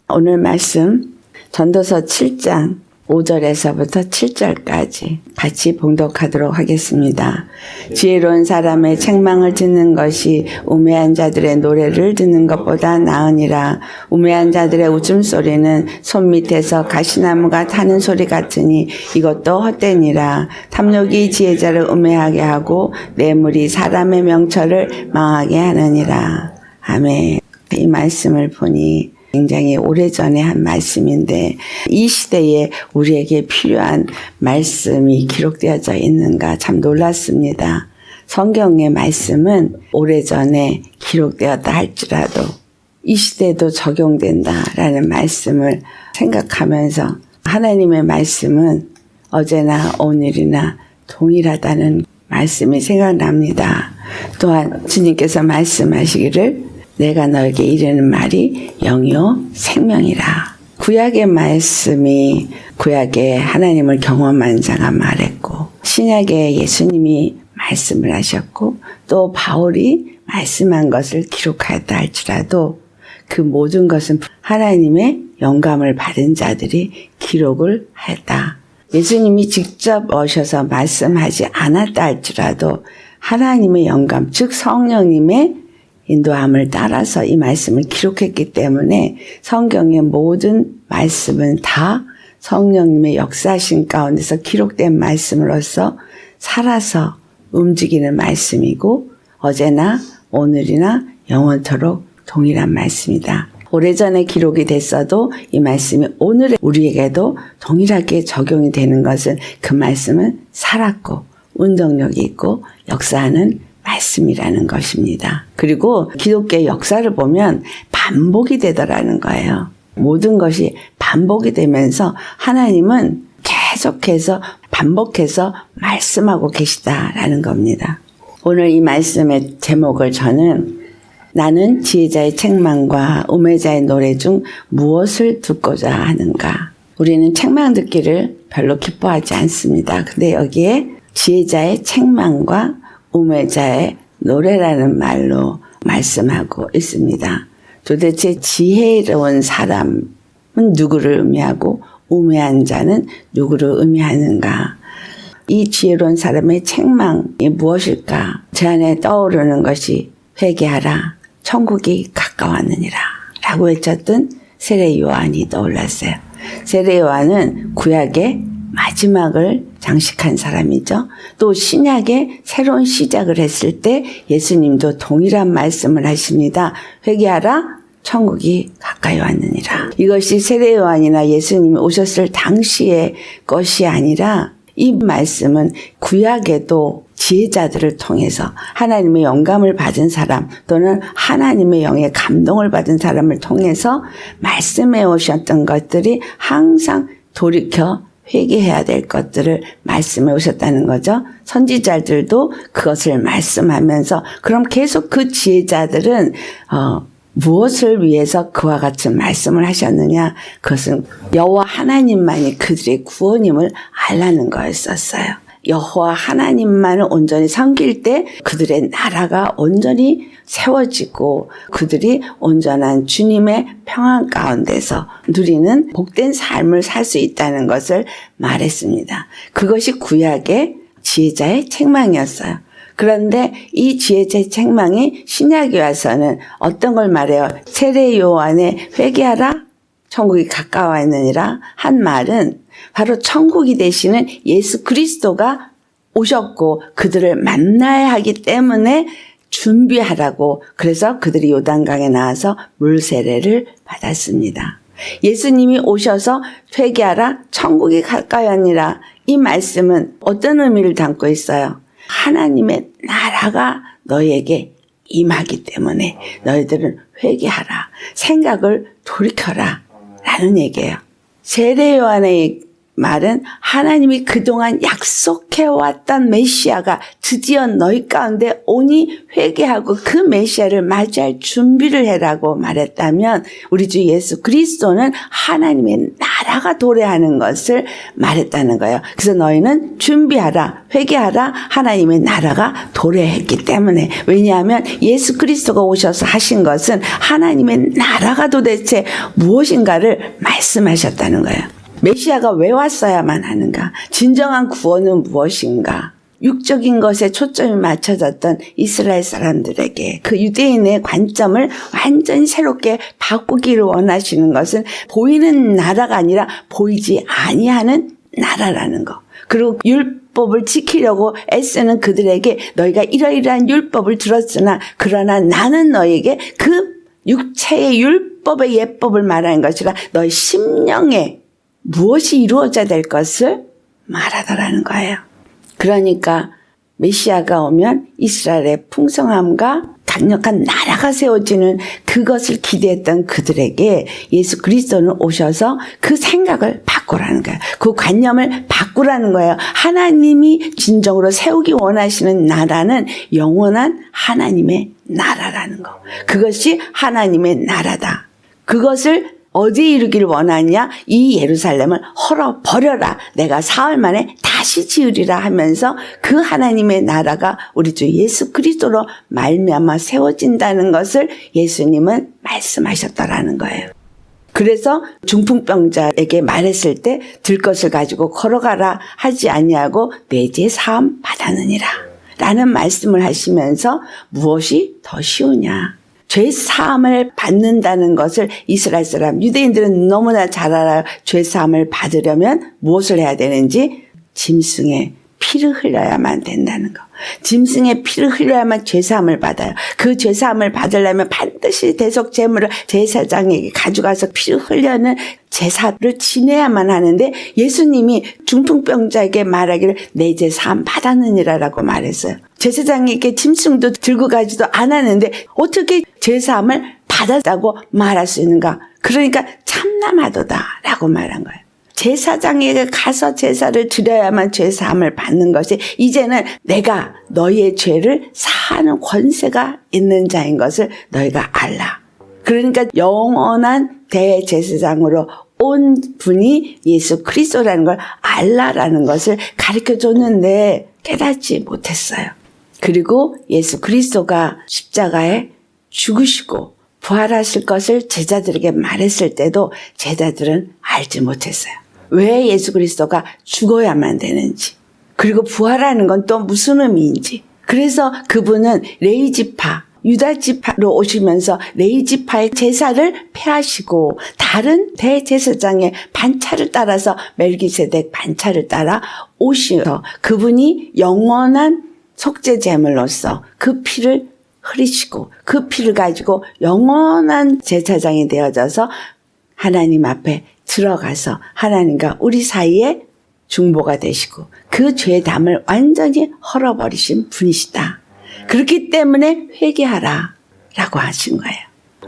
오늘 말씀 전도서 7장 5절에서부터 7절까지 같이 봉독하도록 하겠습니다. 지혜로운 사람의 책망을 듣는 것이 우매한 자들의 노래를 듣는 것보다 나으니라. 우매한 자들의 웃음소리는 손밑에서 가시나무가 타는 소리 같으니 이것도 헛되니라. 탐욕이 지혜자를 우매하게 하고 뇌물이 사람의 명철을 망하게 하느니라. 아멘. 이 말씀을 보니 굉장히 오래전에 한 말씀인데 이 시대에 우리에게 필요한 말씀이 기록되어져 있는가 참 놀랐습니다. 성경의 말씀은 오래전에 기록되었다 할지라도 이 시대에도 적용된다라는 말씀을 생각하면서 하나님의 말씀은 어제나 오늘이나 동일하다는 말씀이 생각납니다. 또한 주님께서 말씀하시기를 내가 너에게 이르는 말이 영이요 생명이라. 구약의 말씀이 구약의 하나님을 경험한 자가 말했고 신약의 예수님이 말씀을 하셨고 또 바울이 말씀한 것을 기록하였다 할지라도 그 모든 것은 하나님의 영감을 받은 자들이 기록을 하였다. 예수님이 직접 오셔서 말씀하지 않았다 할지라도 하나님의 영감 즉 성령님의 인도함을 따라서 이 말씀을 기록했기 때문에 성경의 모든 말씀은 다 성령님의 역사신 가운데서 기록된 말씀으로서 살아서 움직이는 말씀이고 어제나 오늘이나 영원토록 동일한 말씀이다. 오래전에 기록이 됐어도 이 말씀이 오늘의 우리에게도 동일하게 적용이 되는 것은 그 말씀은 살았고 운동력이 있고 역사하는 말씀이라는 것입니다. 그리고 기독교의 역사를 보면 반복이 되더라는 거예요. 모든 것이 반복이 되면서 하나님은 계속해서 반복해서 말씀하고 계시다라는 겁니다. 오늘 이 말씀의 제목을 저는 나는 지혜자의 책망과 우매자의 노래 중 무엇을 듣고자 하는가. 우리는 책망 듣기를 별로 기뻐하지 않습니다. 근데 여기에 지혜자의 책망과 우매자의 노래라는 말로 말씀하고 있습니다. 도대체 지혜로운 사람은 누구를 의미하고 우매한 자는 누구를 의미하는가? 이 지혜로운 사람의 책망이 무엇일까? 제 안에 떠오르는 것이 회개하라, 천국이 가까웠느니라 라고 외쳤던 세례 요한이 떠올랐어요. 세례 요한은 구약의 마지막을 장식한 사람이죠. 또 신약의 새로운 시작을 했을 때 예수님도 동일한 말씀을 하십니다. 회개하라 천국이 가까이 왔느니라. 이것이 세례 요한이나 예수님이 오셨을 당시의 것이 아니라 이 말씀은 구약에도 지혜자들을 통해서 하나님의 영감을 받은 사람 또는 하나님의 영의 감동을 받은 사람을 통해서 말씀해 오셨던 것들이 항상 돌이켜 회개해야 될 것들을 말씀해 오셨다는 거죠. 선지자들도 그것을 말씀하면서 그럼 계속 그 지혜자들은 무엇을 위해서 그와 같은 말씀을 하셨느냐? 그것은 여호와 하나님만이 그들의 구원임을 알라는 거였었어요. 여호와 하나님만을 온전히 섬길 때 그들의 나라가 온전히 세워지고 그들이 온전한 주님의 평안 가운데서 누리는 복된 삶을 살 수 있다는 것을 말했습니다. 그것이 구약의 지혜자의 책망이었어요. 그런데 이 지혜자의 책망이 신약에 와서는 어떤 걸 말해요? 세례 요한의 회개하라 천국이 가까워 있느니라 한 말은 바로 천국이 되시는 예수 그리스도가 오셨고 그들을 만나야 하기 때문에 준비하라고 그래서 그들이 요단강에 나와서 물세례를 받았습니다. 예수님이 오셔서 회개하라 천국이 가까이 왔느니라 이 말씀은 어떤 의미를 담고 있어요? 하나님의 나라가 너희에게 임하기 때문에 너희들은 회개하라 생각을 돌이켜라 라는 얘기예요. 세례 요한의 말은 하나님이 그동안 약속해왔던 메시아가 드디어 너희 가운데 오니 회개하고 그 메시아를 맞이할 준비를 해라고 말했다면 우리 주 예수 그리스도는 하나님의 나라 나라가 도래하는 것을 말했다는 거예요. 그래서 너희는 준비하라, 회개하라, 하나님의 나라가 도래했기 때문에. 왜냐하면 예수 그리스도가 오셔서 하신 것은 하나님의 나라가 도대체 무엇인가를 말씀하셨다는 거예요. 메시아가 왜 왔어야만 하는가? 진정한 구원은 무엇인가? 육적인 것에 초점이 맞춰졌던 이스라엘 사람들에게 그 유대인의 관점을 완전히 새롭게 바꾸기를 원하시는 것은 보이는 나라가 아니라 보이지 아니하는 나라라는 거. 그리고 율법을 지키려고 애쓰는 그들에게 너희가 이러이러한 율법을 들었으나 그러나 나는 너희에게 그 육체의 율법의 예법을 말하는 것이라 너희 심령에 무엇이 이루어져야 될 것을 말하더라는 거예요. 그러니까 메시아가 오면 이스라엘의 풍성함과 강력한 나라가 세워지는 그것을 기대했던 그들에게 예수 그리스도는 오셔서 그 생각을 바꾸라는 거예요. 그 관념을 바꾸라는 거예요. 하나님이 진정으로 세우기 원하시는 나라는 영원한 하나님의 나라라는 거. 그것이 하나님의 나라다. 그것을 어디에 이루기를 원하냐? 이 예루살렘을 헐어버려라. 내가 사흘 만에 다시 지으리라 하면서 그 하나님의 나라가 우리 주 예수 그리스도로 말미암아 세워진다는 것을 예수님은 말씀하셨다라는 거예요. 그래서 중풍병자에게 말했을 때 들것을 가지고 걸어가라 하지 아니하고 내 죄 사함 받았느니라 라는 말씀을 하시면서 무엇이 더 쉬우냐? 죄 사함을 받는다는 것을 이스라엘 사람, 유대인들은 너무나 잘 알아요. 죄 사함을 받으려면 무엇을 해야 되는지 짐승의 피를 흘려야만 된다는 거. 짐승의 피를 흘려야만 죄 사함을 받아요. 그 죄 사함을 받으려면 반드시 대속 제물을 제사장에게 가져가서 피를 흘려는 제사를 지내야만 하는데 예수님이 중풍병자에게 말하기를 내 죄 사함 받았느니라라고 말했어요. 제사장에게 짐승도 들고 가지도 않았는데 어떻게 죄 사함을 받았다고 말할 수 있는가? 그러니까 참남하도다라고 말한 거예요. 제사장에게 가서 제사를 드려야만 죄 사함을 받는 것이 이제는 내가 너희의 죄를 사하는 권세가 있는 자인 것을 너희가 알라. 그러니까 영원한 대제사장으로 온 분이 예수 그리스도라는 걸 알라라는 것을 가르쳐 줬는데 깨닫지 못했어요. 그리고 예수 그리스도가 십자가에 죽으시고 부활하실 것을 제자들에게 말했을 때도 제자들은 알지 못했어요. 왜 예수 그리스도가 죽어야만 되는지, 그리고 부활하는 건 또 무슨 의미인지. 그래서 그분은 레위지파, 유다지파로 오시면서 레위지파의 제사를 폐하시고 다른 대제사장의 반차를 따라서 멜기세덱 반차를 따라 오셔서 그분이 영원한 속죄 제물로서 그 피를 흐리시고 그 피를 가지고 영원한 제사장이 되어져서 하나님 앞에 들어가서 하나님과 우리 사이에 중보가 되시고 그 죄담을 완전히 헐어버리신 분이시다. 그렇기 때문에 회개하라 라고 하신 거예요.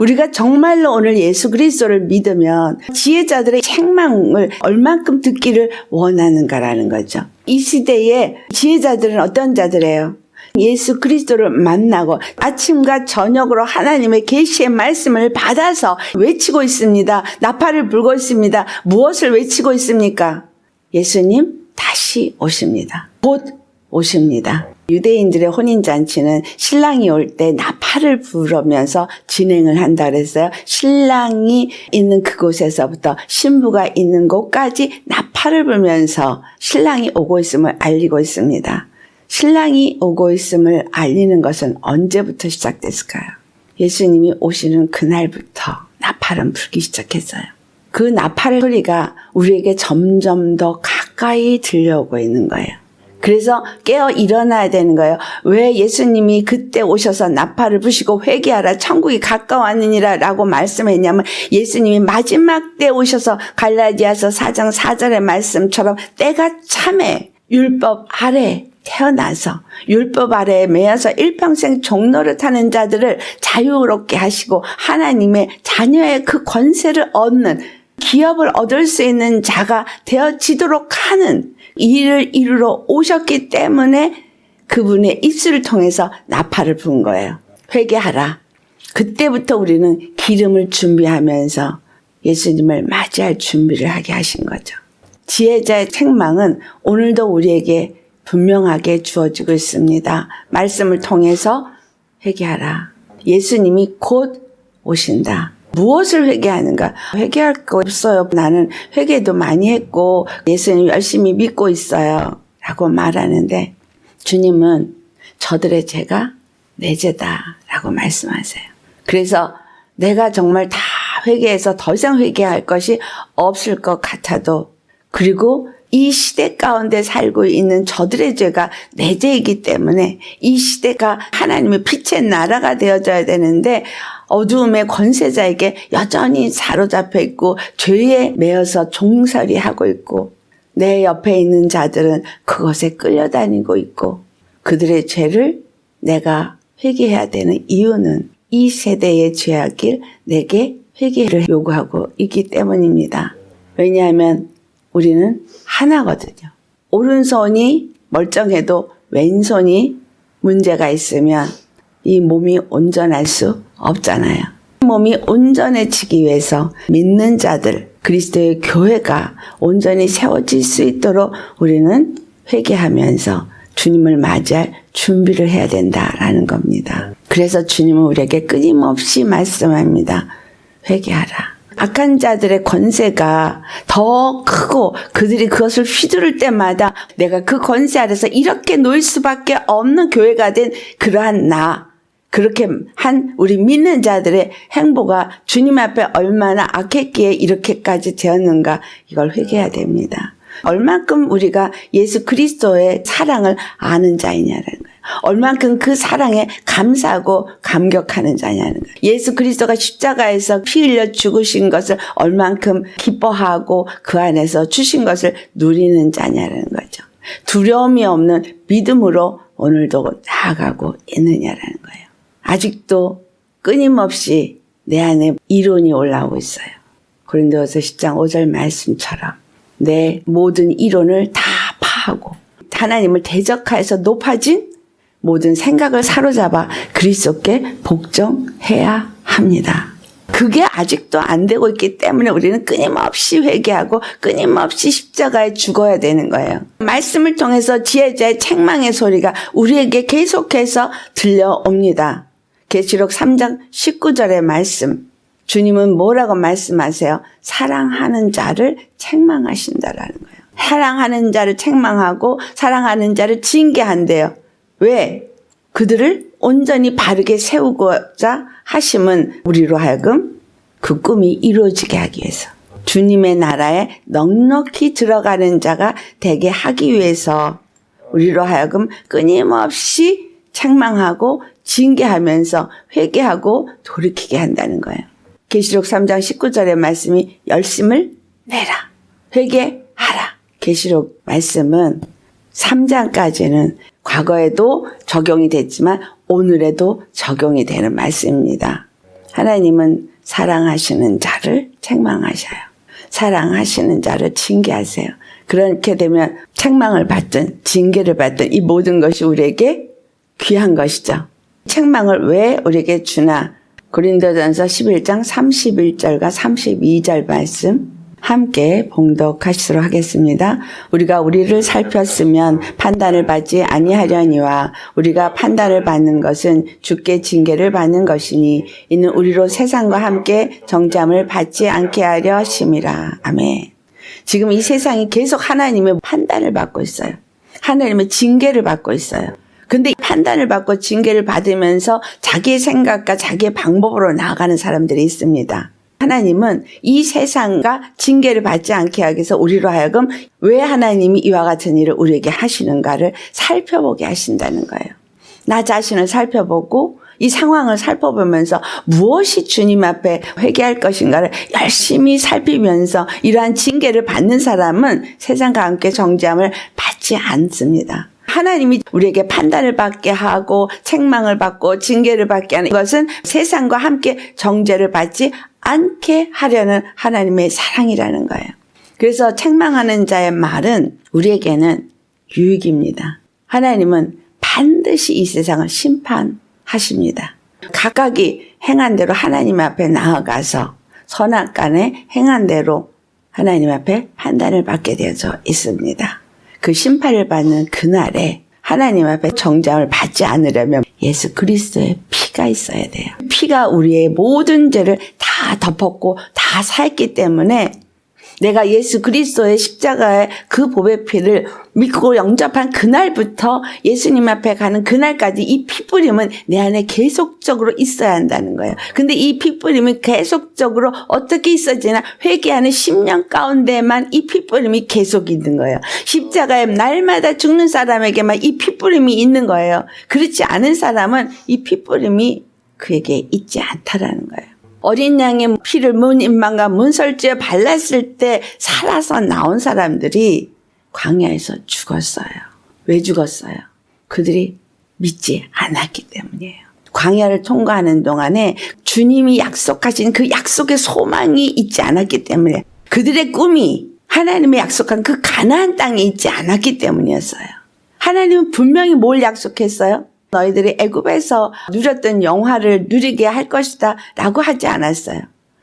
우리가 정말로 오늘 예수 그리스도를 믿으면 지혜자들의 책망을 얼만큼 듣기를 원하는가라는 거죠. 이 시대에 지혜자들은 어떤 자들이에요? 예수 그리스도를 만나고 아침과 저녁으로 하나님의 계시의 말씀을 받아서 외치고 있습니다. 나팔을 불고 있습니다. 무엇을 외치고 있습니까? 예수님 다시 오십니다. 곧 오십니다. 유대인들의 혼인잔치는 신랑이 올 때 나팔을 부르면서 진행을 한다 그랬어요. 신랑이 있는 그곳에서부터 신부가 있는 곳까지 나팔을 불면서 신랑이 오고 있음을 알리고 있습니다. 신랑이 오고 있음을 알리는 것은 언제부터 시작됐을까요? 예수님이 오시는 그날부터 나팔은 불기 시작했어요. 그 나팔의 소리가 우리에게 점점 더 가까이 들려오고 있는 거예요. 그래서 깨어 일어나야 되는 거예요. 왜 예수님이 그때 오셔서 나팔을 부시고 회개하라 천국이 가까웠느니라 라고 말씀했냐면 예수님이 마지막 때 오셔서 갈라디아서 4장 4절의 말씀처럼 때가 참에 율법 아래 태어나서 율법 아래에 매여서 일평생 종노릇 하는 자들을 자유롭게 하시고 하나님의 자녀의 그 권세를 얻는 기업을 얻을 수 있는 자가 되어지도록 하는 일을 이루러 오셨기 때문에 그분의 입술을 통해서 나팔을 부은 거예요. 회개하라. 그때부터 우리는 기름을 준비하면서 예수님을 맞이할 준비를 하게 하신 거죠. 지혜자의 책망은 오늘도 우리에게 분명하게 주어지고 있습니다. 말씀을 통해서 회개하라. 예수님이 곧 오신다. 무엇을 회개하는가? 회개할 거 없어요. 나는 회개도 많이 했고 예수님 열심히 믿고 있어요. 라고 말하는데 주님은 저들의 죄가 내 죄다 라고 말씀하세요. 그래서 내가 정말 다 회개해서 더 이상 회개할 것이 없을 것 같아도, 그리고 이 시대 가운데 살고 있는 저들의 죄가 내 죄이기 때문에 이 시대가 하나님의 빛의 나라가 되어져야 되는데 어두움의 권세자에게 여전히 사로잡혀 있고 죄에 매여서 종살이 하고 있고, 내 옆에 있는 자들은 그것에 끌려다니고 있고, 그들의 죄를 내가 회개해야 되는 이유는 이 세대의 죄악을 내게 회개를 요구하고 있기 때문입니다. 왜냐하면 우리는 하나거든요. 오른손이 멀쩡해도 왼손이 문제가 있으면 이 몸이 온전할 수 없잖아요. 몸이 온전해지기 위해서 믿는 자들, 그리스도의 교회가 온전히 세워질 수 있도록 우리는 회개하면서 주님을 맞이할 준비를 해야 된다라는 겁니다. 그래서 주님은 우리에게 끊임없이 말씀합니다. 회개하라. 악한 자들의 권세가 더 크고 그들이 그것을 휘두를 때마다 내가 그 권세 아래서 이렇게 놓일 수밖에 없는 교회가 된 그러한 그렇게 한 우리 믿는 자들의 행보가 주님 앞에 얼마나 악했기에 이렇게까지 되었는가, 이걸 회개해야 됩니다. 얼만큼 우리가 예수 그리스도의 사랑을 아는 자이냐라는 거예요. 얼만큼 그 사랑에 감사하고 감격하는 자냐는 거예요. 예수 그리스도가 십자가에서 피 흘려 죽으신 것을 얼만큼 기뻐하고 그 안에서 주신 것을 누리는 자냐라는 거죠. 두려움이 없는 믿음으로 오늘도 나아가고 있느냐라는 거예요. 아직도 끊임없이 내 안에 이론이 올라오고 있어요. 고린도후서 10장 5절 말씀처럼 내 모든 이론을 다 파하고 하나님을 대적하여서 높아진 모든 생각을 사로잡아 그리스도께 복종해야 합니다. 그게 아직도 안 되고 있기 때문에 우리는 끊임없이 회개하고 끊임없이 십자가에 죽어야 되는 거예요. 말씀을 통해서 지혜자의 책망의 소리가 우리에게 계속해서 들려옵니다. 계시록 3장 19절의 말씀, 주님은 뭐라고 말씀하세요? 사랑하는 자를 책망하신다라는 거예요. 사랑하는 자를 책망하고 사랑하는 자를 징계한대요. 왜? 그들을 온전히 바르게 세우고자 하심은 우리로 하여금 그 꿈이 이루어지게 하기 위해서, 주님의 나라에 넉넉히 들어가는 자가 되게 하기 위해서 우리로 하여금 끊임없이 책망하고 징계하면서 회개하고 돌이키게 한다는 거예요. 계시록 3장 19절의 말씀이 열심을 내라, 회개하라. 계시록 말씀은 3장까지는 과거에도 적용이 됐지만 오늘에도 적용이 되는 말씀입니다. 하나님은 사랑하시는 자를 책망하셔요. 사랑하시는 자를 징계하세요. 그렇게 되면 책망을 받든 징계를 받든 이 모든 것이 우리에게 귀한 것이죠. 책망을 왜 우리에게 주나? 고린도전서 11장 31절과 32절 말씀 함께 봉독하시도록 하겠습니다. 우리가 우리를 살폈으면 판단을 받지 아니하려니와 우리가 판단을 받는 것은 주께 징계를 받는 것이니 이는 우리로 세상과 함께 정죄함을 받지 않게 하려 심이라. 아멘. 지금 이 세상이 계속 하나님의 판단을 받고 있어요. 하나님의 징계를 받고 있어요. 근데 판단을 받고 징계를 받으면서 자기의 생각과 자기의 방법으로 나아가는 사람들이 있습니다. 하나님은 이 세상과 징계를 받지 않게 하기 위해서 우리로 하여금 왜 하나님이 이와 같은 일을 우리에게 하시는가를 살펴보게 하신다는 거예요. 나 자신을 살펴보고 이 상황을 살펴보면서 무엇이 주님 앞에 회개할 것인가를 열심히 살피면서 이러한 징계를 받는 사람은 세상과 함께 정죄함을 받지 않습니다. 하나님이 우리에게 판단을 받게 하고 책망을 받고 징계를 받게 하는 것은 세상과 함께 정죄를 받지 않게 하려는 하나님의 사랑이라는 거예요. 그래서 책망하는 자의 말은 우리에게는 유익입니다. 하나님은 반드시 이 세상을 심판하십니다. 각각이 행한 대로 하나님 앞에 나아가서 선악간에 행한 대로 하나님 앞에 판단을 받게 되어져 있습니다. 그 심판을 받는 그날에 하나님 앞에 정죄함을 받지 않으려면 예수 그리스도의 피가 있어야 돼요. 피가 우리의 모든 죄를 다 덮었고 다 샀기 때문에 내가 예수 그리스도의 십자가의 그 보배 피를 믿고 영접한 그날부터 예수님 앞에 가는 그날까지 이 피뿌림은 내 안에 계속적으로 있어야 한다는 거예요. 근데 이 피뿌림이 계속적으로 어떻게 있어지나 회개하는 10년 가운데만 이 피뿌림이 계속 있는 거예요. 십자가에 날마다 죽는 사람에게만 이 피뿌림이 있는 거예요. 그렇지 않은 사람은 이 피뿌림이 그에게 있지 않다라는 거예요. 어린 양의 피를 문인방과 문설주에 발랐을 때 살아서 나온 사람들이 광야에서 죽었어요. 왜 죽었어요? 그들이 믿지 않았기 때문이에요. 광야를 통과하는 동안에 주님이 약속하신 그 약속의 소망이 있지 않았기 때문에 그들의 꿈이 하나님의 약속한 그 가나안 땅에 있지 않았기 때문이었어요. 하나님은 분명히 뭘 약속했어요? 너희들이 애굽에서 누렸던 영화를 누리게 할 것이다 라고 하지 않았어요.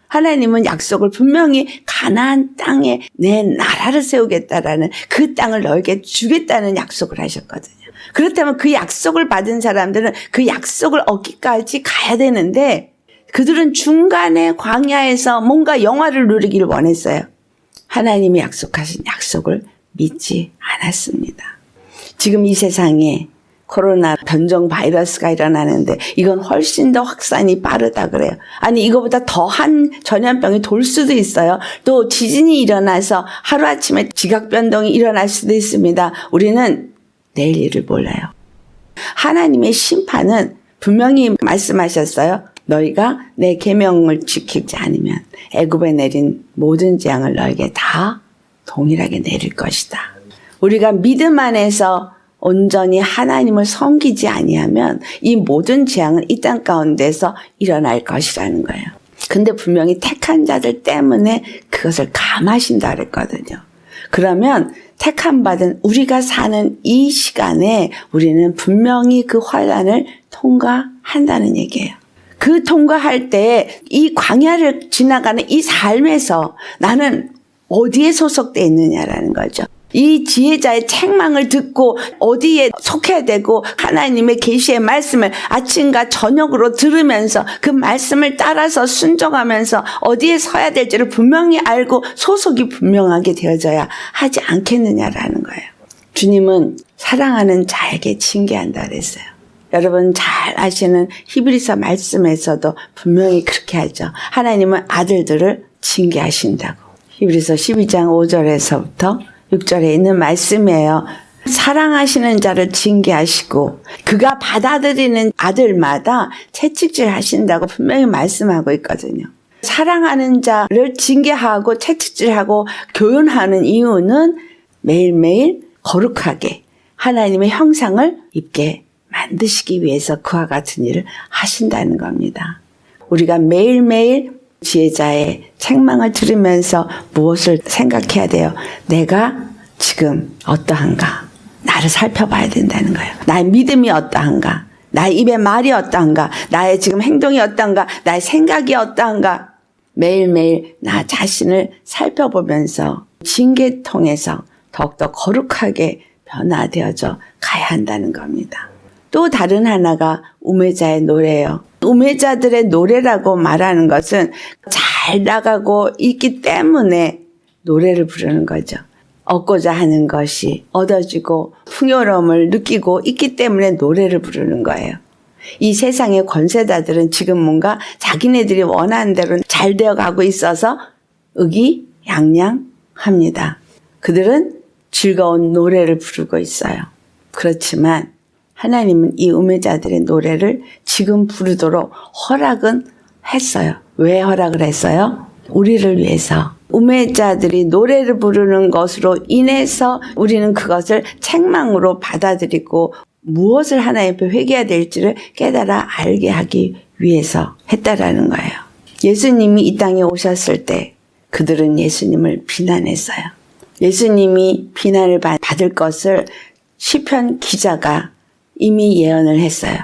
하나님은 약속을 분명히 가나안 땅에 내 나라를 세우겠다라는 그 땅을 너에게 주겠다는 약속을 하셨거든요. 그렇다면 그 약속을 받은 사람들은 그 약속을 얻기까지 가야 되는데 그들은 중간에 광야에서 뭔가 영화를 누리기를 원했어요. 하나님이 약속하신 약속을 믿지 않았습니다. 지금 이 세상에 코로나 변종 바이러스가 일어나는데 이건 훨씬 더 확산이 빠르다 그래요. 아니 이거보다 더한 전염병이 돌 수도 있어요. 또 지진이 일어나서 하루아침에 지각 변동이 일어날 수도 있습니다. 우리는 내일 일을 몰라요. 하나님의 심판은 분명히 말씀하셨어요. 너희가 내 계명을 지키지 않으면 애굽에 내린 모든 재앙을 너에게 다 동일하게 내릴 것이다. 우리가 믿음 안에서 온전히 하나님을 섬기지 아니하면 이 모든 재앙은 이 땅 가운데서 일어날 것이라는 거예요. 근데 분명히 택한 자들 때문에 그것을 감하신다 그랬거든요. 그러면 택함 받은 우리가 사는 이 시간에 우리는 분명히 그 환난을 통과한다는 얘기예요. 그 통과할 때 이 광야를 지나가는 이 삶에서 나는 어디에 소속되어 있느냐라는 거죠. 이 지혜자의 책망을 듣고 어디에 속해야 되고 하나님의 계시의 말씀을 아침과 저녁으로 들으면서 그 말씀을 따라서 순종하면서 어디에 서야 될지를 분명히 알고 소속이 분명하게 되어져야 하지 않겠느냐라는 거예요. 주님은 사랑하는 자에게 징계한다 그랬어요. 여러분 잘 아시는 히브리서 말씀에서도 분명히 그렇게 하죠. 하나님은 아들들을 징계하신다고. 히브리서 12장 5절에서부터 6절에 있는 말씀이에요. 사랑하시는 자를 징계하시고 그가 받아들이는 아들마다 채찍질 하신다고 분명히 말씀하고 있거든요. 사랑하는 자를 징계하고 채찍질하고 교훈하는 이유는 매일매일 거룩하게 하나님의 형상을 입게 만드시기 위해서 그와 같은 일을 하신다는 겁니다. 우리가 매일매일 지혜자의 책망을 들으면서 무엇을 생각해야 돼요? 내가 지금 어떠한가? 나를 살펴봐야 된다는 거예요. 나의 믿음이 어떠한가? 나의 입의 말이 어떠한가? 나의 지금 행동이 어떠한가? 나의 생각이 어떠한가? 매일매일 나 자신을 살펴보면서 징계 통해서 더욱더 거룩하게 변화되어져 가야 한다는 겁니다. 또 다른 하나가 우매자의 노래예요. 우매자들의 노래라고 말하는 것은 잘 나가고 있기 때문에 노래를 부르는 거죠. 얻고자 하는 것이 얻어지고 풍요로움을 느끼고 있기 때문에 노래를 부르는 거예요. 이 세상의 권세자들은 지금 뭔가 자기네들이 원하는 대로 잘 되어가고 있어서 의기양양합니다. 그들은 즐거운 노래를 부르고 있어요. 그렇지만 하나님은 이 우매자들의 노래를 지금 부르도록 허락은 했어요. 왜 허락을 했어요? 우리를 위해서. 우매자들이 노래를 부르는 것으로 인해서 우리는 그것을 책망으로 받아들이고 무엇을 하나님 앞에 회개해야 될지를 깨달아 알게 하기 위해서 했다라는 거예요. 예수님이 이 땅에 오셨을 때 그들은 예수님을 비난했어요. 예수님이 비난을 받을 것을 시편 기자가 이미 예언을 했어요.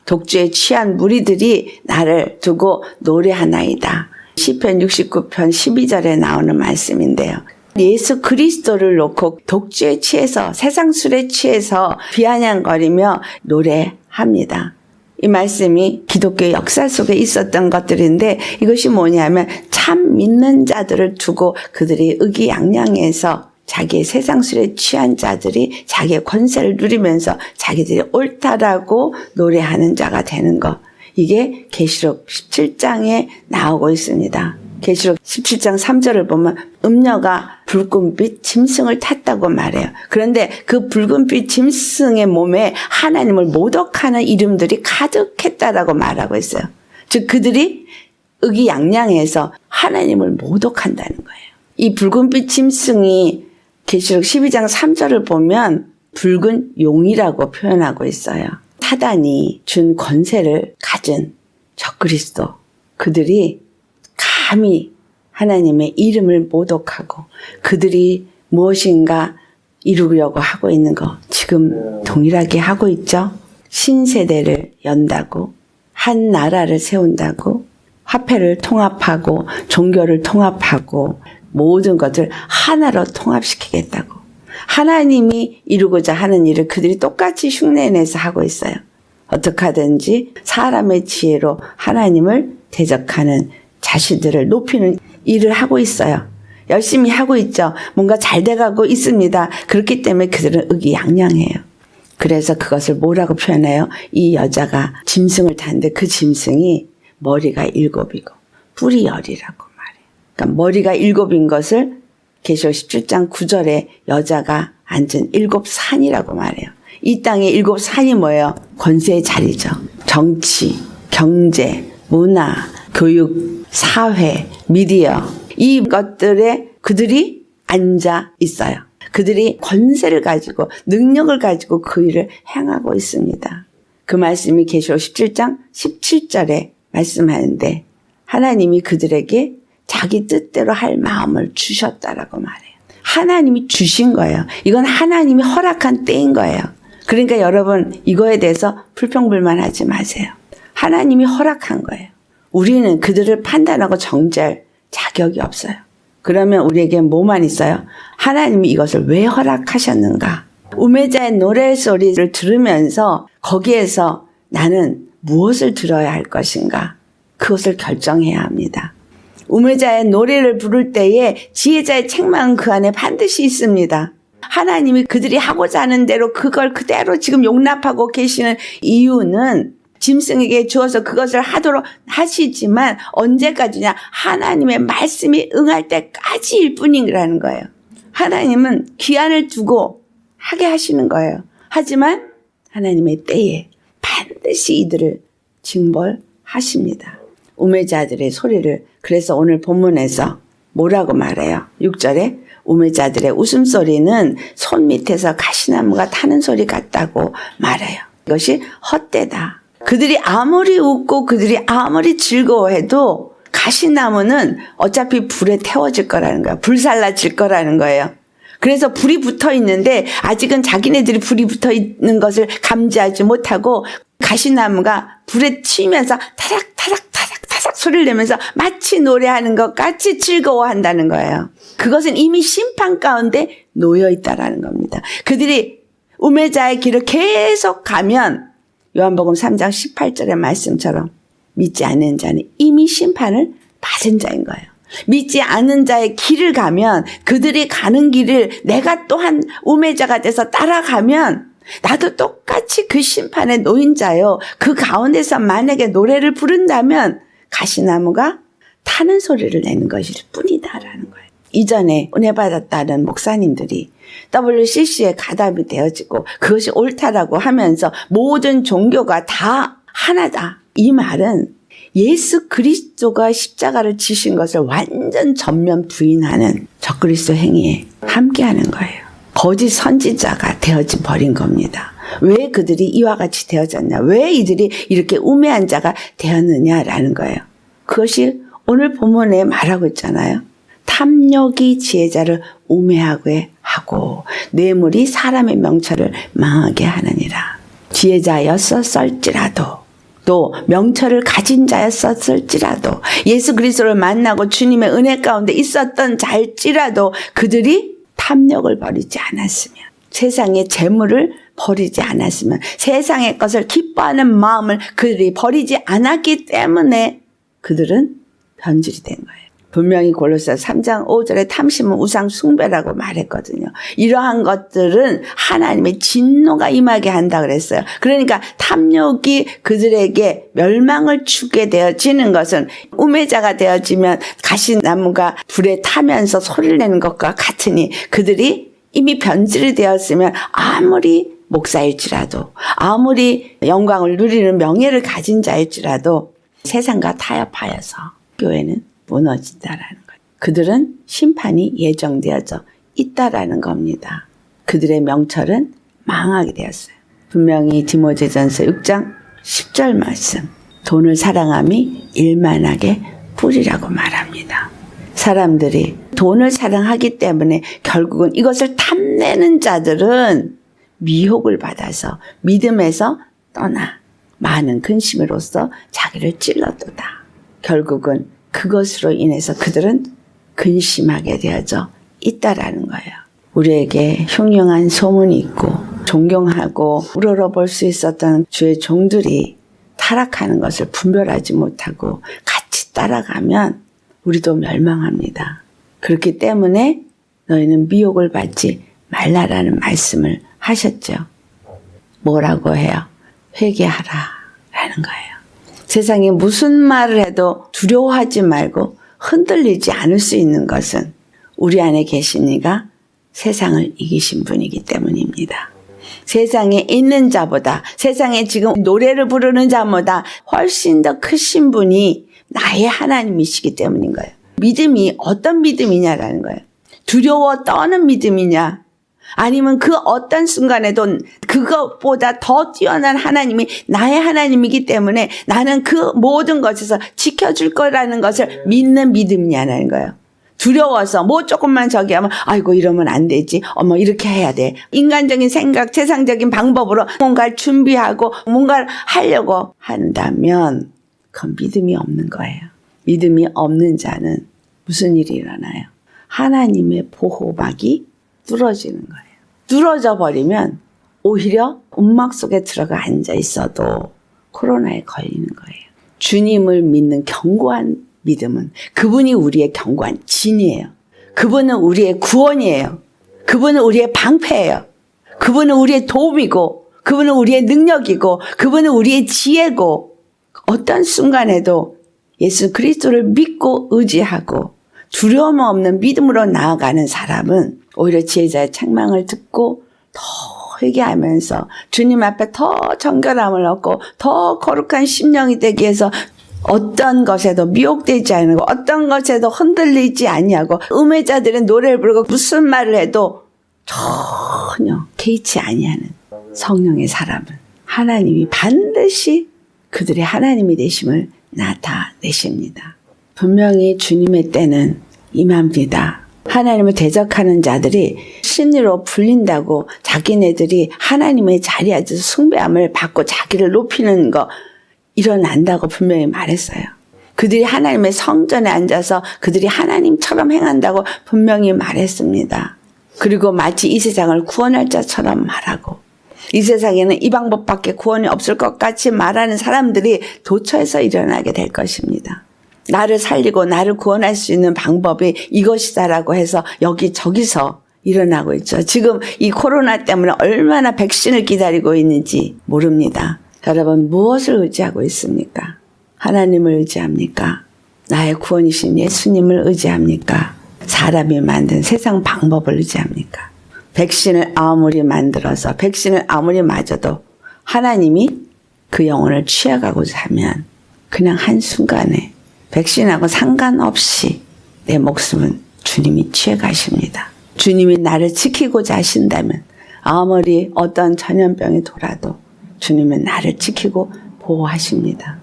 독주에 취한 무리들이 나를 두고 노래하나이다. 시편 69편 12절에 나오는 말씀인데요. 예수 그리스도를 놓고 독주에 취해서 세상 술에 취해서 비아냥거리며 노래합니다. 이 말씀이 기독교 역사 속에 있었던 것들인데 이것이 뭐냐면 참 믿는 자들을 두고 그들이 의기양양해서 자기의 세상 술에 취한 자들이 자기의 권세를 누리면서 자기들이 옳다라고 노래하는 자가 되는 것. 이게 계시록 17장에 나오고 있습니다. 계시록 17장 3절을 보면 음녀가 붉은빛 짐승을 탔다고 말해요. 그런데 그 붉은빛 짐승의 몸에 하나님을 모독하는 이름들이 가득했다라고 말하고 있어요. 즉 그들이 의기양양해서 하나님을 모독한다는 거예요. 이 붉은빛 짐승이 계시록 12장 3절을 보면 붉은 용이라고 표현하고 있어요. 사단이 준 권세를 가진 적그리스도, 그들이 감히 하나님의 이름을 모독하고 그들이 무엇인가 이루려고 하고 있는 거 지금 동일하게 하고 있죠. 신세대를 연다고, 한 나라를 세운다고, 화폐를 통합하고 종교를 통합하고 모든 것을 하나로 통합시키겠다고. 하나님이 이루고자 하는 일을 그들이 똑같이 흉내내서 하고 있어요. 어떻게 하든지 사람의 지혜로 하나님을 대적하는 자신들을 높이는 일을 하고 있어요. 열심히 하고 있죠. 뭔가 잘 돼가고 있습니다. 그렇기 때문에 그들은 의기양양해요. 그래서 그것을 뭐라고 표현해요? 이 여자가 짐승을 탔는데 그 짐승이 머리가 7이고 뿔이 10이라고 말해요. 그러니까 머리가 7인 것을 계시록 17장 9절에 여자가 앉은 7산이라고 말해요. 이 땅의 7산이 뭐예요? 권세의 자리죠. 정치, 경제, 문화, 교육, 사회, 미디어, 이 것들에 그들이 앉아 있어요. 그들이 권세를 가지고 능력을 가지고 그 일을 행하고 있습니다. 그 말씀이 계시록 17장 17절에 말씀하는데 하나님이 그들에게 자기 뜻대로 할 마음을 주셨다라고 말해요. 하나님이 주신 거예요. 이건 하나님이 허락한 때인 거예요. 그러니까 여러분 이거에 대해서 불평불만하지 마세요. 하나님이 허락한 거예요. 우리는 그들을 판단하고 정죄할 자격이 없어요. 그러면 우리에게 뭐만 있어요? 하나님이 이것을 왜 허락하셨는가? 우매자의 노래소리를 들으면서 거기에서 나는 무엇을 들어야 할 것인가? 그것을 결정해야 합니다. 우매자의 노래를 부를 때에 지혜자의 책망은 그 안에 반드시 있습니다. 하나님이 그들이 하고자 하는 대로 그걸 그대로 지금 용납하고 계시는 이유는 짐승에게 주어서 그것을 하도록 하시지만 언제까지냐? 하나님의 말씀이 응할 때까지일 뿐이라는 거예요. 하나님은 기한을 두고 하게 하시는 거예요. 하지만 하나님의 때에 반드시 이들을 징벌하십니다. 우매자들의 소리를 그래서 오늘 본문에서 뭐라고 말해요? 6절에 우매자들의 웃음소리는 손 밑에서 가시나무가 타는 소리 같다고 말해요. 이것이 헛되다. 그들이 아무리 웃고 그들이 아무리 즐거워해도 가시나무는 어차피 불에 태워질 거라는 거예요. 불살라질 거라는 거예요. 그래서 불이 붙어 있는데 아직은 자기네들이 불이 붙어 있는 것을 감지하지 못하고 가시나무가 불에 치면서 타락타락 소리를 내면서 마치 노래하는 것 같이 즐거워한다는 거예요. 그것은 이미 심판 가운데 놓여 있다라는 겁니다. 그들이 우매자의 길을 계속 가면 요한복음 3장 18절의 말씀처럼 믿지 않는 자는 이미 심판을 받은 자인 거예요. 믿지 않는 자의 길을 가면 그들이 가는 길을 내가 또한 우매자가 돼서 따라가면 나도 똑같이 그 심판에 놓인 자요. 그 가운데서 만약에 노래를 부른다면 가시나무가 타는 소리를 내는 것일 뿐이다라는 거예요. 이전에 은혜 받았다는 목사님들이 WCC에 가담이 되어지고 그것이 옳다라고 하면서 모든 종교가 다 하나다. 이 말은 예수 그리스도가 십자가를 지신 것을 완전 전면 부인하는 적그리스도 행위에 함께하는 거예요. 거짓 선지자가 되어져 버린 겁니다. 왜 그들이 이와 같이 되어졌냐? 왜 이들이 이렇게 우매한 자가 되었느냐라는 거예요. 그것이 오늘 본문에 말하고 있잖아요. 탐욕이 지혜자를 우매하게 하고 뇌물이 사람의 명철을 망하게 하느니라. 지혜자였었을지라도 또 명철을 가진 자였었을지라도 예수 그리스도를 만나고 주님의 은혜 가운데 있었던 자일지라도 그들이 탐욕을 버리지 않았으면, 세상의 재물을 버리지 않았으면, 세상의 것을 기뻐하는 마음을 그들이 버리지 않았기 때문에 그들은 변질이 된 거예요. 분명히 골로새서 3장 5절에 탐심은 우상 숭배라고 말했거든요. 이러한 것들은 하나님의 진노가 임하게 한다 그랬어요. 그러니까 탐욕이 그들에게 멸망을 주게 되어지는 것은, 우매자가 되어지면 가시나무가 불에 타면서 소리를 내는 것과 같으니 그들이 이미 변질이 되었으면 아무리 목사일지라도, 아무리 영광을 누리는 명예를 가진 자일지라도 세상과 타협하여서 교회는 무너진다라는 거예요. 그들은 심판이 예정되어져 있다라는 겁니다. 그들의 명철은 망하게 되었어요. 분명히 디모데전서 6장 10절 말씀, 돈을 사랑함이 일만하게 뿌리라고 말합니다. 사람들이 돈을 사랑하기 때문에 결국은 이것을 탐내는 자들은 미혹을 받아서 믿음에서 떠나 많은 근심으로써 자기를 찔렀도다. 결국은 그것으로 인해서 그들은 근심하게 되어져 있다라는 거예요. 우리에게 흉흉한 소문이 있고 존경하고 우러러볼 수 있었던 주의 종들이 타락하는 것을 분별하지 못하고 같이 따라가면 우리도 멸망합니다. 그렇기 때문에 너희는 미혹을 받지 말라라는 말씀을 하셨죠. 뭐라고 해요? 회개하라 라는 거예요. 세상에 무슨 말을 해도 두려워하지 말고 흔들리지 않을 수 있는 것은 우리 안에 계신 이가 세상을 이기신 분이기 때문입니다. 세상에 있는 자보다, 세상에 지금 노래를 부르는 자보다 훨씬 더 크신 분이 나의 하나님이시기 때문인 거예요. 믿음이 어떤 믿음이냐라는 거예요. 두려워 떠는 믿음이냐, 아니면 그 어떤 순간에도 그것보다 더 뛰어난 하나님이 나의 하나님이기 때문에 나는 그 모든 것에서 지켜줄 거라는 것을 믿는 믿음이냐는 거예요. 두려워서 뭐 조금만 저기 하면 아이고 이러면 안 되지, 어머 이렇게 해야 돼, 인간적인 생각, 세상적인 방법으로 뭔가를 준비하고 뭔가를 하려고 한다면 그건 믿음이 없는 거예요. 믿음이 없는 자는 무슨 일이 일어나요? 하나님의 보호막이 뚫어지는 거예요. 뚫어져 버리면 오히려 움막 속에 들어가 앉아 있어도 코로나에 걸리는 거예요. 주님을 믿는 견고한 믿음은 그분이 우리의 견고한 진이에요. 그분은 우리의 구원이에요. 그분은 우리의 방패예요. 그분은 우리의 도움이고, 그분은 우리의 능력이고, 그분은 우리의 지혜고, 어떤 순간에도 예수 그리스도를 믿고 의지하고 두려움 없는 믿음으로 나아가는 사람은 오히려 지혜자의 책망을 듣고 더 회개하면서 주님 앞에 더 정결함을 얻고 더 거룩한 심령이 되기 위해서 어떤 것에도 미혹되지 않고 어떤 것에도 흔들리지 아니하고, 음해자들은 노래를 부르고 무슨 말을 해도 전혀 개의치 아니하는 성령의 사람은 하나님이 반드시 그들의 하나님이 되심을 나타내십니다. 분명히 주님의 때는 임합니다. 하나님을 대적하는 자들이 신으로 불린다고 자기네들이 하나님의 자리에 앉아서 숭배함을 받고 자기를 높이는 거 일어난다고 분명히 말했어요. 그들이 하나님의 성전에 앉아서 그들이 하나님처럼 행한다고 분명히 말했습니다. 그리고 마치 이 세상을 구원할 자처럼 말하고, 이 세상에는 이 방법밖에 구원이 없을 것 같이 말하는 사람들이 도처에서 일어나게 될 것입니다. 나를 살리고 나를 구원할 수 있는 방법이 이것이다라고 해서 여기저기서 일어나고 있죠. 지금 이 코로나 때문에 얼마나 백신을 기다리고 있는지 모릅니다. 여러분, 무엇을 의지하고 있습니까? 하나님을 의지합니까? 나의 구원이신 예수님을 의지합니까? 사람이 만든 세상 방법을 의지합니까? 백신을 아무리 만들어서 백신을 아무리 맞아도 하나님이 그 영혼을 취해가고자 하면 그냥 한순간에 백신하고 상관없이 내 목숨은 주님이 취해가십니다. 주님이 나를 지키고자 하신다면 아무리 어떤 전염병이 돌아도 주님은 나를 지키고 보호하십니다.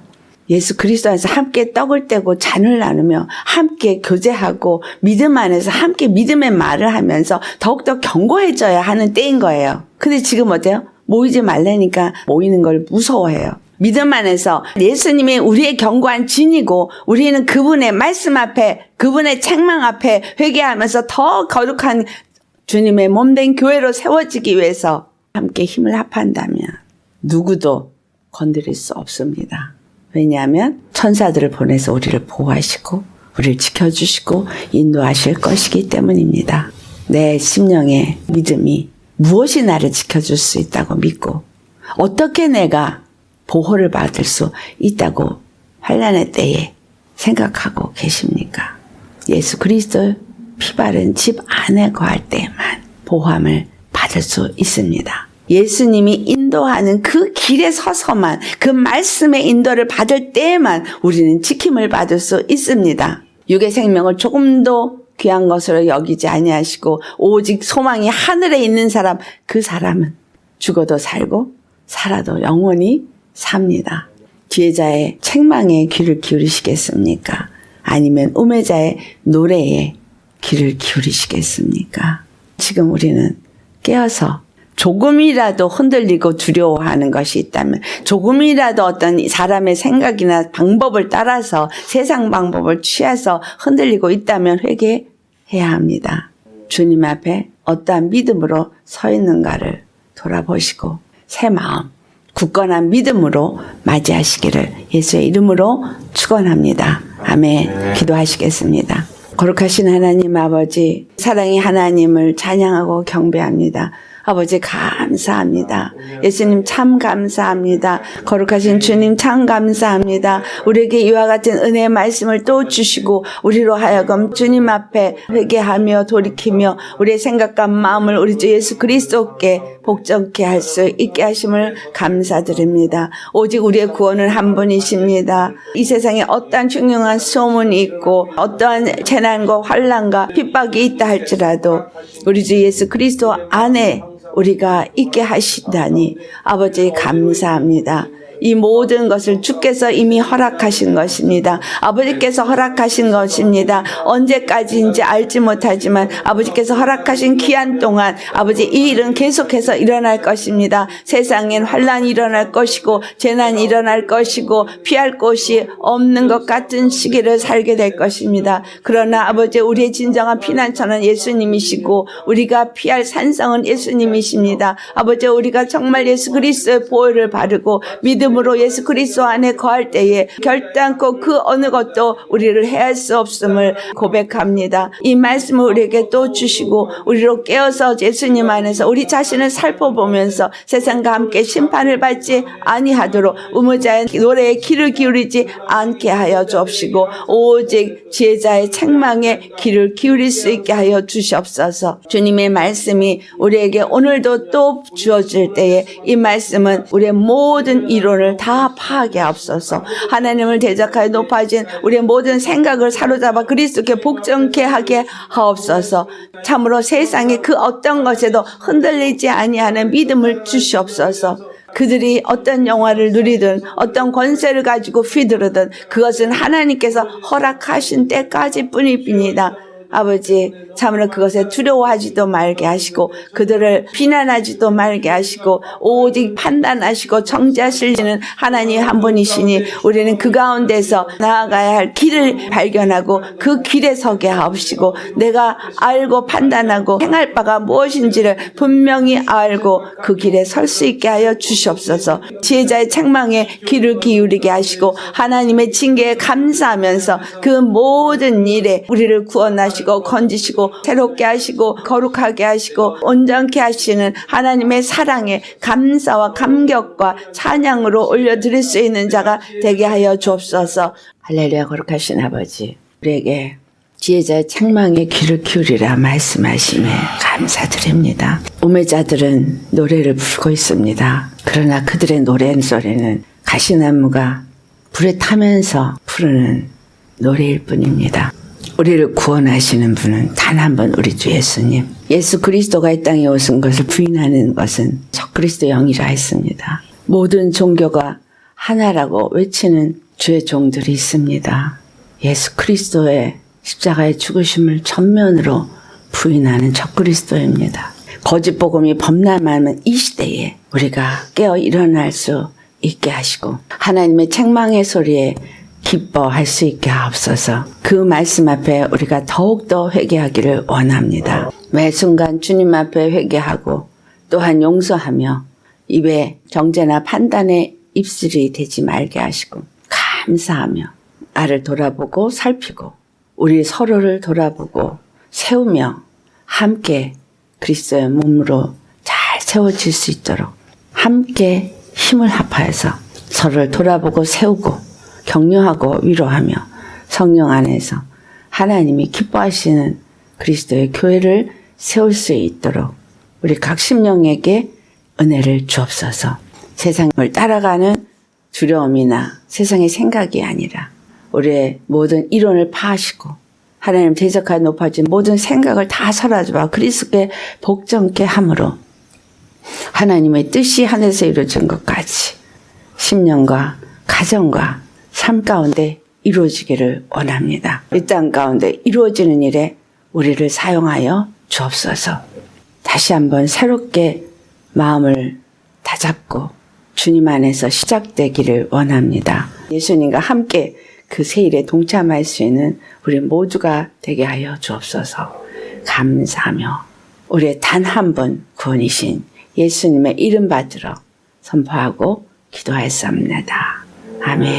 예수 그리스도 안에서 함께 떡을 떼고 잔을 나누며 함께 교제하고 믿음 안에서 함께 믿음의 말을 하면서 더욱더 견고해져야 하는 때인 거예요. 근데 지금 어때요? 모이지 말라니까 모이는 걸 무서워해요. 믿음 안에서 예수님이 우리의 견고한 진이고 우리는 그분의 말씀 앞에 그분의 책망 앞에 회개하면서 더 거룩한 주님의 몸된 교회로 세워지기 위해서 함께 힘을 합한다면 누구도 건드릴 수 없습니다. 왜냐하면 천사들을 보내서 우리를 보호하시고 우리를 지켜주시고 인도하실 것이기 때문입니다. 내 심령의 믿음이 무엇이 나를 지켜줄 수 있다고 믿고 어떻게 내가 보호를 받을 수 있다고 환난의 때에 생각하고 계십니까? 예수 그리스도 피 바른 집 안에 거할 때에만 보호함을 받을 수 있습니다. 예수님이 인도하는 그 길에 서서만 그 말씀의 인도를 받을 때에만 우리는 지킴을 받을 수 있습니다. 육의 생명을 조금도 귀한 것으로 여기지 아니하시고 오직 소망이 하늘에 있는 사람, 그 사람은 죽어도 살고 살아도 영원히 삽니다. 지혜자의 책망에 귀를 기울이시겠습니까? 아니면 우매자의 노래에 귀를 기울이시겠습니까? 지금 우리는 깨어서 조금이라도 흔들리고 두려워하는 것이 있다면, 조금이라도 어떤 사람의 생각이나 방법을 따라서 세상 방법을 취해서 흔들리고 있다면 회개해야 합니다. 주님 앞에 어떠한 믿음으로 서 있는가를 돌아보시고 새 마음, 굳건한 믿음으로 맞이하시기를 예수의 이름으로 축원합니다. 아멘. 기도하시겠습니다. 거룩하신 하나님 아버지, 사랑의 하나님을 찬양하고 경배합니다. 아버지 감사합니다. 예수님 참 감사합니다. 거룩하신 주님 참 감사합니다. 우리에게 이와 같은 은혜의 말씀을 또 주시고 우리로 하여금 주님 앞에 회개하며 돌이키며 우리의 생각과 마음을 우리 주 예수 그리스도께 복종케 할 수 있게 하심을 감사드립니다. 오직 우리의 구원은 한 분이십니다. 이 세상에 어떠한 중요한 소문이 있고 어떠한 재난과 환난과 핍박이 있다 할지라도 우리 주 예수 그리스도 안에 우리가 있게 하신다니 아버지 감사합니다. 이 모든 것을 주께서 이미 허락하신 것입니다. 아버지께서 허락하신 것입니다. 언제까지인지 알지 못하지만 아버지께서 허락하신 기한 동안 아버지 이 일은 계속해서 일어날 것입니다. 세상엔 환난이 일어날 것이고 재난이 일어날 것이고 피할 곳이 없는 것 같은 시기를 살게 될 것입니다. 그러나 아버지 우리의 진정한 피난처는 예수님이시고 우리가 피할 산성은 예수님이십니다. 아버지 우리가 정말 예수 그리스도의 보혈을 바르고 믿음으로 예수 그리스도 안에 거할 때에 결단코 그 어느 것도 우리를 해할 수 없음을 고백합니다. 이 말씀을 우리에게 또 주시고 우리로 깨어서 예수님 안에서 우리 자신을 살펴보면서 세상과 함께 심판을 받지 아니하도록 우무자의 노래에 귀를 기울이지 않게 하여 주옵시고 오직 지혜자의 책망에 귀를 기울일 수 있게 하여 주시옵소서. 주님의 말씀이 우리에게 오늘도 또 주어질 때에 이 말씀은 우리의 모든 이론을 다 파악하옵소서. 하나님을 대적하여 높아진 우리의 모든 생각을 사로잡아 그리스도께 복종케 하게 하옵소서. 참으로 세상의 그 어떤 것에도 흔들리지 아니하는 믿음을 주시옵소서. 그들이 어떤 영화를 누리든 어떤 권세를 가지고 휘두르든 그것은 하나님께서 허락하신 때까지 뿐입니다. 아버지 참으로 그것에 두려워하지도 말게 하시고 그들을 비난하지도 말게 하시고 오직 판단하시고 정죄하시는 하나님 한 분이시니 우리는 그 가운데서 나아가야 할 길을 발견하고 그 길에 서게 하옵시고 내가 알고 판단하고 행할 바가 무엇인지를 분명히 알고 그 길에 설 수 있게 하여 주시옵소서. 지혜자의 책망에 귀를 기울이게 하시고 하나님의 징계에 감사하면서 그 모든 일에 우리를 구원하시고 건지시고 새롭게 하시고 거룩하게 하시고 온전케 하시는 하나님의 사랑에 감사와 감격과 찬양으로 올려드릴 수 있는 자가 되게 하여 주옵소서. 할렐루야. 거룩하신 아버지 우리에게 지혜자의 책망에 귀를 기울이라 말씀하심에 감사드립니다. 우매자들은 노래를 부르고 있습니다. 그러나 그들의 노래소리는 가시나무가 불에 타면서 부르는 노래일 뿐입니다. 우리를 구원하시는 분은 단 한 번 우리 주 예수님. 예수 그리스도가 이 땅에 오신 것을 부인하는 것은 적그리스도 영이라 했습니다. 모든 종교가 하나라고 외치는 주의 종들이 있습니다. 예수 그리스도의 십자가의 죽으심을 전면으로 부인하는 적그리스도입니다. 거짓 복음이 범람하는 이 시대에 우리가 깨어 일어날 수 있게 하시고 하나님의 책망의 소리에 기뻐할 수 있게 하옵소서. 그 말씀 앞에 우리가 더욱더 회개하기를 원합니다. 매 순간 주님 앞에 회개하고 또한 용서하며 입에 정죄나 판단의 입술이 되지 말게 하시고 감사하며 나를 돌아보고 살피고 우리 서로를 돌아보고 세우며 함께 그리스도의 몸으로 잘 세워질 수 있도록 함께 힘을 합하여서 서로를 돌아보고 세우고 격려하고 위로하며 성령 안에서 하나님이 기뻐하시는 그리스도의 교회를 세울 수 있도록 우리 각 심령에게 은혜를 주옵소서. 세상을 따라가는 두려움이나 세상의 생각이 아니라 우리의 모든 이론을 파하시고 하나님 대적하여 높아진 모든 생각을 다 사라져봐 그리스도께 복종케 함으로 하나님의 뜻이 하늘에서 이루어진 것까지 심령과 가정과 삶 가운데 이루어지기를 원합니다. 이 땅 가운데 이루어지는 일에 우리를 사용하여 주옵소서. 다시 한번 새롭게 마음을 다잡고 주님 안에서 시작되기를 원합니다. 예수님과 함께 그 세일에 동참할 수 있는 우리 모두가 되게 하여 주옵소서. 감사하며 우리의 단 한 분 구원이신 예수님의 이름 받들어 선포하고 기도하였습니다. 아멘.